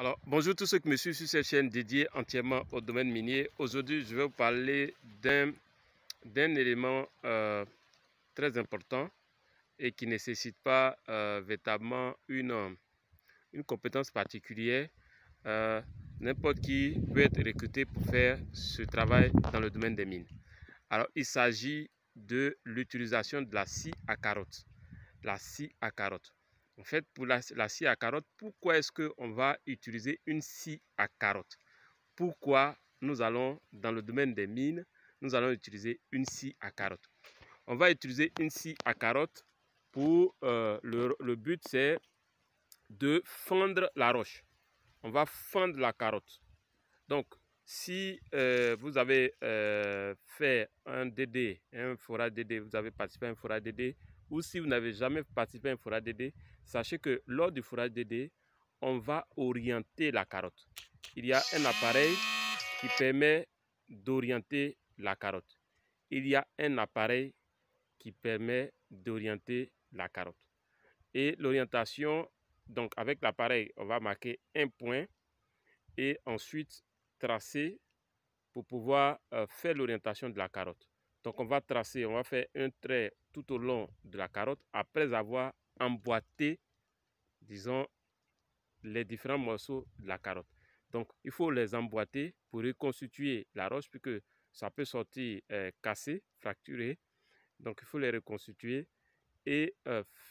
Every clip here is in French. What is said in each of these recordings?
Alors, bonjour tous ceux qui me suivent sur cette chaîne dédiée entièrement au domaine minier. Aujourd'hui, je vais vous parler d'un élément très important et qui ne nécessite pas véritablement une compétence particulière. N'importe qui peut être recruté pour faire ce travail dans le domaine des mines. Alors, il s'agit de l'utilisation de la scie à carotte. La scie à carotte. En fait, pour la scie à carotte, pourquoi est-ce qu'on va utiliser une scie à carotte? Pourquoi nous allons, dans le domaine des mines, nous allons utiliser une scie à carotte? On va utiliser une scie à carotte pour, le but c'est de fendre la roche. On va fendre la carotte. Donc, si vous avez fait un DD, un forage DD, vous avez participé à un forage DD, ou si vous n'avez jamais participé à un forage DD, sachez que lors du forage DD, on va orienter la carotte. Il y a un appareil qui permet d'orienter la carotte. Il y a un appareil qui permet d'orienter la carotte. Et l'orientation, donc avec l'appareil, on va marquer un point et ensuite tracer pour pouvoir faire l'orientation de la carotte. Donc on va tracer, on va faire un trait tout au long de la carotte après avoir emboîté, disons, les différents morceaux de la carotte. Donc il faut les emboîter pour reconstituer la roche puisque ça peut sortir cassé, fracturé. Donc il faut les reconstituer et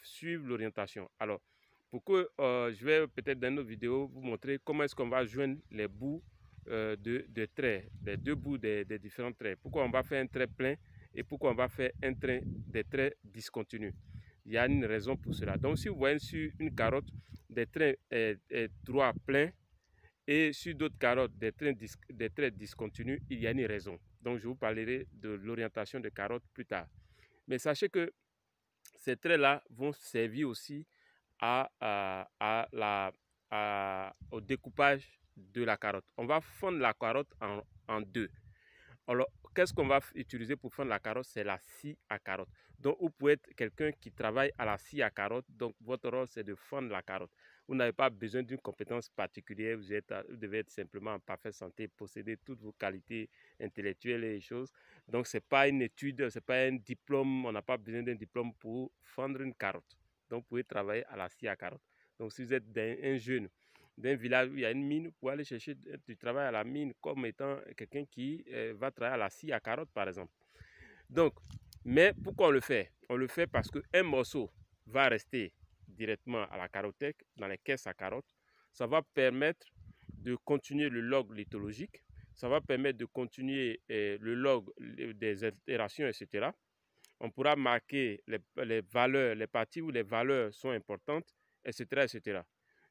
suivre l'orientation. Alors pour que je vais peut-être dans nos vidéos vous montrer comment est-ce qu'on va joindre les bouts de traits, les deux bouts des différents traits. Pourquoi on va faire un trait plein et pourquoi on va faire des traits discontinus. Il y a une raison pour cela. Donc si vous voyez sur une carotte des traits droits pleins et sur d'autres carottes des traits discontinus, il y a une raison. Donc je vous parlerai de l'orientation de carottes plus tard. Mais sachez que ces traits-là vont servir aussi au découpage de la carotte. On va fendre la carotte en deux. Alors, qu'est-ce qu'on va utiliser pour fendre la carotte? C'est la scie à carotte. Donc, vous pouvez être quelqu'un qui travaille à la scie à carotte. Donc, votre rôle, c'est de fendre la carotte. Vous n'avez pas besoin d'une compétence particulière. Vous devez être simplement en parfaite santé, posséder toutes vos qualités intellectuelles et choses. Donc, ce n'est pas une étude, ce n'est pas un diplôme. On n'a pas besoin d'un diplôme pour fendre une carotte. Donc, vous pouvez travailler à la scie à carotte. Donc, si vous êtes un jeune d'un village où il y a une mine, pour aller chercher du travail à la mine comme étant quelqu'un qui va travailler à la scie à carotte, par exemple. Donc, mais pourquoi on le fait? On le fait parce qu'un morceau va rester directement à la carothèque, dans les caisses à carottes. Ça va permettre de continuer le log lithologique. Ça va permettre de continuer le log des altérations, etc. On pourra marquer les valeurs, les parties où les valeurs sont importantes, etc., etc.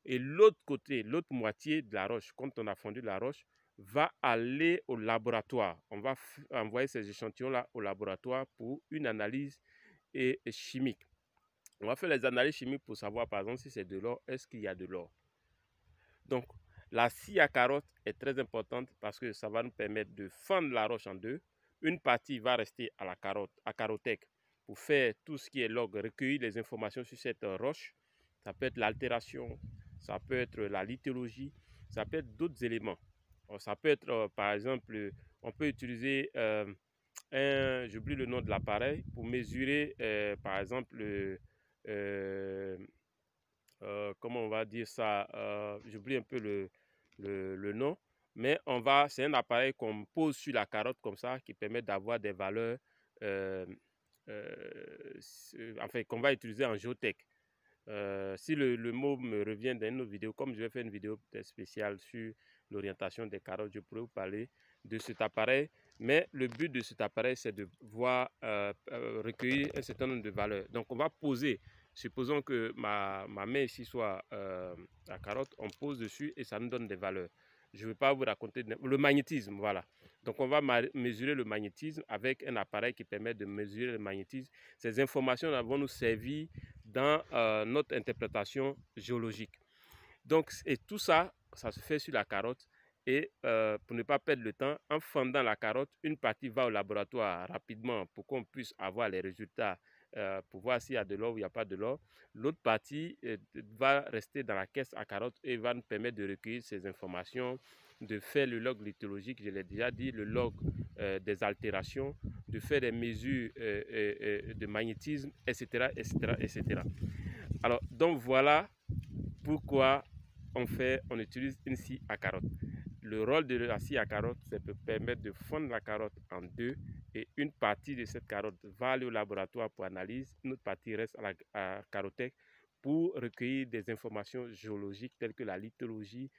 Et l'autre côté, l'autre moitié de la roche, quand on a fondu la roche, va aller au laboratoire. On va envoyer ces échantillons-là au laboratoire pour une analyse chimique. On va faire les analyses chimiques pour savoir, par exemple, si c'est de l'or, est-ce qu'il y a de l'or. Donc, la scie à carotte est très importante parce que ça va nous permettre de fendre la roche en deux. Une partie va rester à la carothèque pour faire tout ce qui est log, recueillir les informations sur cette roche. Ça peut être l'altération, ça peut être la lithologie, ça peut être d'autres éléments. Ça peut être, par exemple, on peut utiliser j'oublie le nom de l'appareil, pour mesurer, par exemple, comment on va dire ça, j'oublie un peu le nom, mais c'est un appareil qu'on pose sur la carotte comme ça, qui permet d'avoir des valeurs, enfin, qu'on va utiliser en géotech. Si le mot me revient dans une autre vidéo, comme je vais faire une vidéo spéciale sur l'orientation des carottes, je pourrais vous parler de cet appareil. Mais le but de cet appareil, c'est de voir recueillir un certain nombre de valeurs. Donc, on va poser, supposons que ma main ici soit la carotte, on pose dessus et ça nous donne des valeurs. Je ne vais pas vous raconter le magnétisme, voilà. Donc, on va mesurer le magnétisme avec un appareil qui permet de mesurer le magnétisme. Ces informations vont nous servir dans notre interprétation géologique. Donc, et tout ça, ça se fait sur la carotte. Et pour ne pas perdre le temps, en fendant la carotte, une partie va au laboratoire rapidement pour qu'on puisse avoir les résultats pour voir s'il y a de l'or ou il n'y a pas de l'or. L'autre partie va rester dans la caisse à carottes et va nous permettre de recueillir ces informations, de faire le log lithologique, je l'ai déjà dit, le log des altérations, de faire des mesures de magnétisme, etc., etc., etc. Alors, donc voilà pourquoi on utilise une scie à carotte. Le rôle de la scie à carotte, c'est de permettre de fondre la carotte en deux et une partie de cette carotte va aller au laboratoire pour analyse, une autre partie reste à la carothèque pour recueillir des informations géologiques telles que la lithologie,